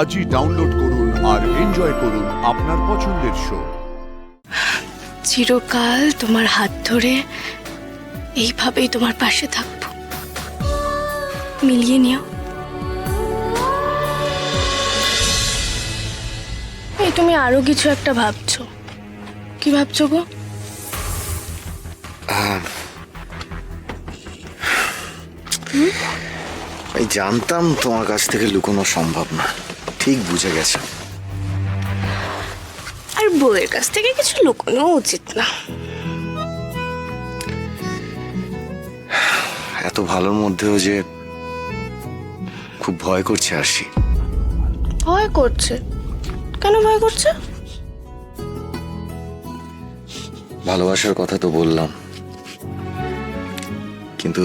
আজই ডাউনলোড করুন আর এনজয় করুন আপনার পছন্দের শো। চিরকাল তোমার হাত ধরে এইভাবেই তোমার পাশে থাকবো। মিলিয়ে নিও। এই তুমি আরো কিছু একটা ভাবছো। কি ভাবছো গো? আমি জানতাম তোমার কাছ থেকে লুকোনো সম্ভব না, ঠিক বুঝে গেছে। আর বউয়ের কাছ থেকে কিছু লুকোনো উচিত না। এত ভালোর মধ্যেও যে খুব ভয় করছে আরশি। ভয় করছে? কেন ভয় করছে? ভালোবাসার কথা তো বললাম, কিন্তু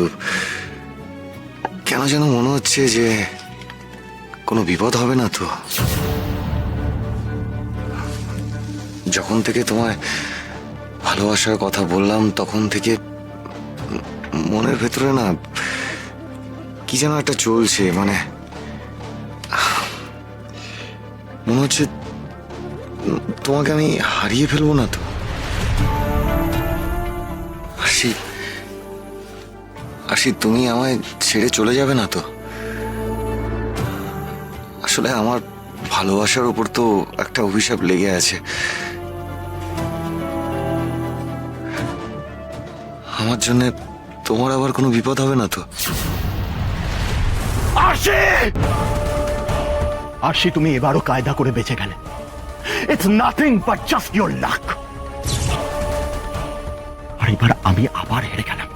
কেন যেন মনে হচ্ছে যে কোনো বিপদ হবে না তো। যখন থেকে তোমায় ভালোবাসার কথা বললাম তখন থেকে মনের ভেতরে না কি যেন একটা চলছে, মানে মনে হচ্ছে তোমাকে আমি হারিয়ে ফেলবো না তো। আশি, তুমি আমায় ছেড়ে চলে যাবে না তো? আসলে আমার ভালোবাসার উপর তো একটা অভিশাপ লেগে আছে। আমার জন্য তোমার আবার কোনো বিপদ হবে না তো? আরশি, তুমি এবারও কায়দা করে বেঁচে গেলে। It's nothing but just your luck. আর এবার আমি আবার হেরে গেলাম,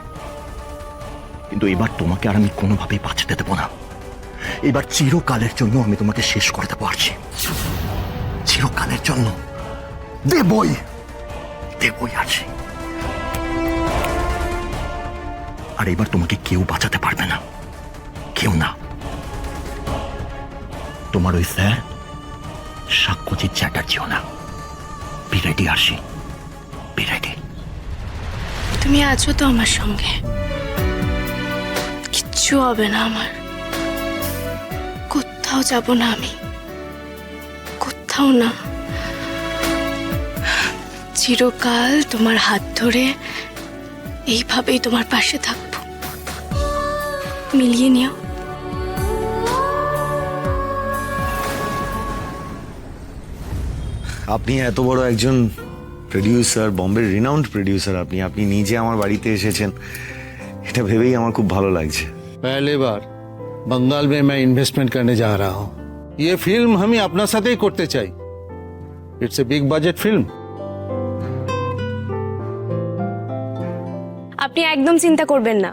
কিন্তু এবার তোমাকে আর আমি কোনোভাবেই বাঁচতে দেবো না। এবার চিরকালের জন্য আমি তোমাকে শেষ করে দেবো আরশি, চিরকালের জন্য। দেবই আরশি। আর এবার তোমাকে কেউ বাঁচাতে পারবে না, কেউ না। তোমার ওই স্যার সাক্ষ্যজিৎ চ্যাটার্জিও না। বি রেডি আরশি, বি রেডি। তুমি আছো তো আমার সঙ্গে? কিচ্ছু হবে না আমার। কোথাও যাব না আমি, কোথাও না। চিরকাল তোমার হাত ধরে এইভাবেই তোমার পাশে থাকবো। মিলিয়ে নিও। আপনি এত বড় একজন প্রডিউসার, বম্বের রিনাউন্ড প্রডিউসার, আপনি নিজে আমার বাড়িতে এসেছেন, এটা ভেবেই আমার খুব ভালো লাগছে। पहली बार बंगाल में मैं इन्वेस्टमेंट करने जा रहा हूँ। ये फिल्म हम ही अपना साथ ही करते चाहिए। It's a big budget film. আপনি একদম চিন্তা করবেন না,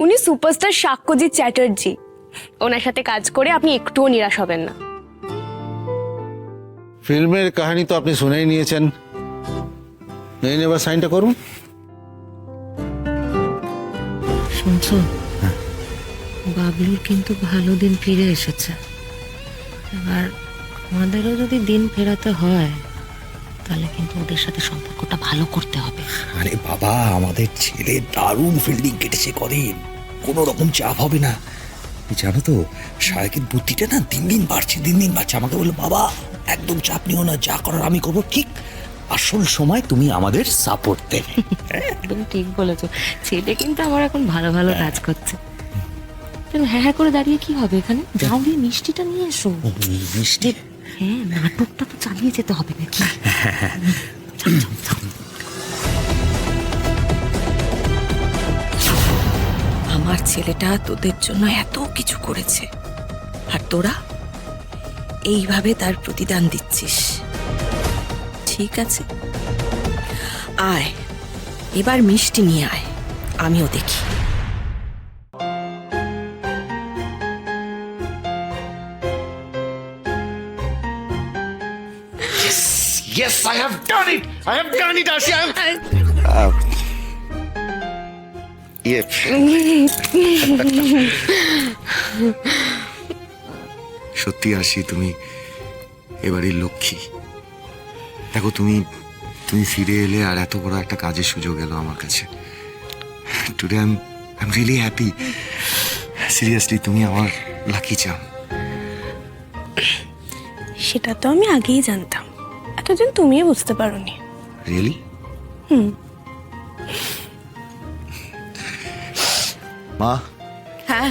উনি সুপারস্টার সাক্ষ্যজিৎ চ্যাটার্জি। ওনার সাথে কাজ করে আপনি একটুও নিরাশ হবেন না। ফিল্মের কাহিনী তো আপনি শুনেই নিয়েছেন, এই নেবার সাইনটা করুন। শুনছো, বাবলুর কিন্তু ভালো দিন ফিরে এসেছে। এবার আমাদেরও যদি দিন ফেরাতে হয় তাহলে কিন্তু ওদের সাথে সম্পর্কটা ভালো করতে হবে। আরে বাবা, আমাদের ছেলে দারুণ ফিল্ডিং কেটেছে কদিন, কোনো রকম চাপ হবে না। জানো তো, সায়কের বুদ্ধিটা না দিন দিন বাড়ছে। আমাকে বললো, বাবা একদম চাপ নিও না, যা করার আমি করবো, ঠিক আসল সময় তুমি আমাদের সাপোর্ট দেবে। একদম ঠিক বলেছো, ছেলে কিন্তু আমার এখন ভালো ভালো কাজ করছে। তুমি হ্যাঁ করে দাঁড়িয়ে কি হবে? এখানে যাও, গিয়ে মিষ্টিটা নিয়ে এসো। মিষ্টি? হ্যাঁ, নাটকটা তো চালিয়ে যেতে হবে নাকি? আমার ছেলেটা তোদের জন্য এত কিছু করেছে, আর তোরা এইভাবে তার প্রতিদান দিচ্ছিস। ঠিক আছে, আয় এবার মিষ্টি নিয়ে আয়, আমিও দেখি। Yes, I have done it. I have done it, Arshi. ইয়ে, সত্যি আরশি, তুমি এবারের লক্ষ্মী। দেখো, তুমি ফিরে এলে আর এত বড় একটা কাজের সুযোগ এলো আমার কাছে। Today I am really happy. Seriously, তুমি আমার লাকি চাম। সেটা তো আমি আগেই জানতাম, এতদিন তুমিই বুঝতে পারোনি। রিয়েলি? মা, হ্যাঁ,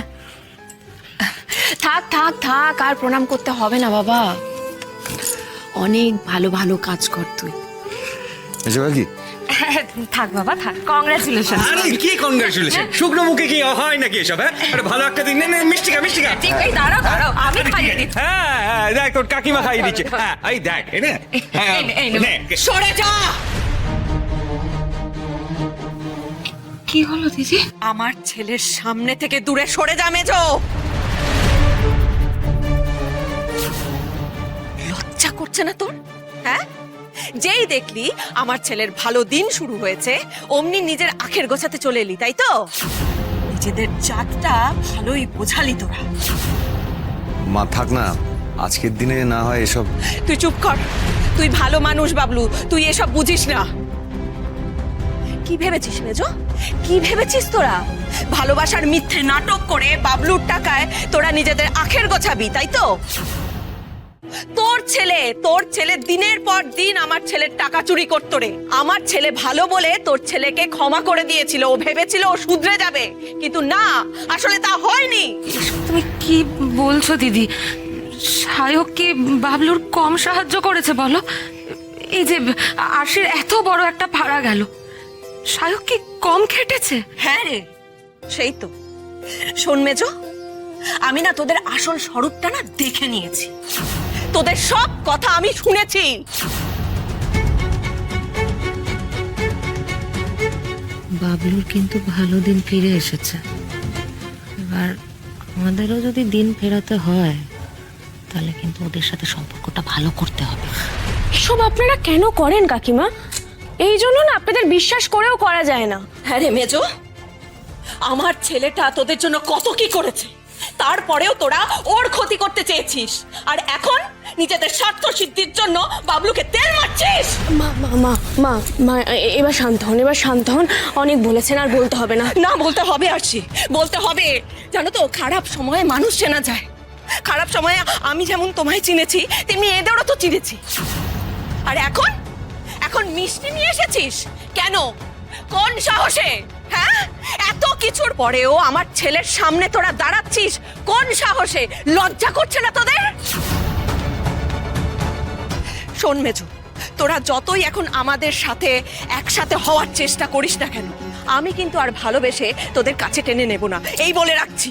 থাক থাক থাক, আর প্রণাম করতে হবে না বাবা। অনেক ভালো ভালো কাজ কর তুই। এসব কি? থাক বাবা থাক, কংগ্রাচুলেশন। আরে কি কংগ্রাচুলেশন, শুকনো মুখে কি হয় নাকি এসব? হ্যাঁ, আরে ভালো একটা দিন, নে নে মিষ্টিকা মিষ্টিকা। এই দাঁড়াও দাঁড়াও, আমি খাইয়ে দিচ্ছি। হ্যাঁ হ্যাঁ, দেখ তোর কাকিমা খাইয়ে দিচ্ছে। হ্যাঁ এই দেখ, এই নে। হ্যাঁ, নে। সরে যা। কি হলো দিদি? আমার ছেলের সামনে থেকে দূরে সরে যা মেজো। লজ্জা করছে না তোর? হ্যাঁ, যেই দেখলি আমার ছেলের ভালো দিন শুরু হয়েছে অমনি নিজের আখের গোছাতে চলে এলি, তাই তো? নিজেদের জাতটা ভালোই বোঝালি তোরা। মা থাক না, আজকের দিনে না হয় এসব। তুই চুপ কর, তুই ভালো মানুষ বাবলু, তুই এসব বুঝিস না। কি ভেবেছিস মেজো, কি ভেবেছিস তোরা? ভালোবাসার মিথ্যে নাটক করে বাবলুর টাকায় তোরা নিজেদের আখের গোছাবি, তাই তো? তোর ছেলে দিনের পর দিন আমার ছেলের টাকা চুরি করতো রে। আমার ছেলে ভালো বলে তোর ছেলেকে ক্ষমা করে দিয়েছিল, ও ভেবেছিল ও শুধরে যাবে, কিন্তু না, আসলে তা হয়নি। তুমি কি বলছো দিদি? সায়ক কি বাবলুর কম সাহায্য করেছে বলো? এই যে আশির এত বড় একটা ভাড়া গেল, সায়ক কি কম খেটেছে? হ্যাঁ রে, সেই তো। শোন মেজো, আমি না তোদের আসল স্বরূপটা না দেখে নিয়েছি, তোদের সব কথা আমি শুনেছি। বাবলুর কিন্তু ভালো দিন ফিরে এসেছে, এবার আমাদেরও যদি দিন ফেরাতে হয় তাহলে কিন্তু ওদের সাথে সম্পর্কটা ভালো করতে হবে। এসব আপনারা কেন করেন কাকিমা? এই জন্য না আপনাদের বিশ্বাস করেও করা যায় না। হ্যাঁ রে মেজো, আমার ছেলেটা তোদের জন্য কত কি করেছে, তারপরেও তোরা ওর ক্ষতি করতে চেয়েছিস, আর এখন নিজেদের স্বার্থ সিদ্ধির জন্য বাবলুকে তেল মারছিস। মা মা মা মা মা এবার শান্ত হন, এবার শান্ত হন। অনেক বলেছেন, আর বলতে হবে না। না, বলতে হবে আরশি, বলতে হবে। জানো তো, খারাপ সময়ে মানুষ চেনা যায়। খারাপ সময়ে আমি যেমন তোমায় চিনেছি তেমনি এদেরও তো চিনেছি। আর এখন এখন মিষ্টি নিয়ে এসেছিস কেন? কোন সাহসে? হ্যাঁ, এত কিছুর পরেও আমার ছেলের সামনে তোরা দাঁড়াচ্ছিস কোন সাহসে? লজ্জা করছে না তোদের? শোন মেজো, তোরা যতই এখন আমাদের সাথে একসাথে হওয়ার চেষ্টা করিস না কেন, আমি কিন্তু আর ভালোবেসে তোদের কাছে টেনে নেব না, এই বলে রাখছি।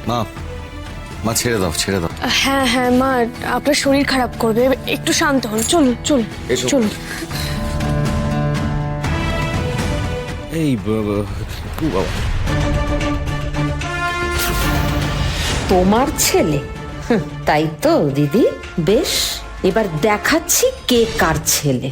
মা, মা ছেড়ে দাও, ছেড়ে দাও। হ্যাঁ হ্যাঁ মা, আপনার শরীর খারাপ করবে, একটু শান্ত হন। চলুন চলুন এসো। চলুন। এই বাবা। তোমার ছেলে? তাই তো দিদি, বেশ, এবার দেখাচ্ছি কে কার ছেলে।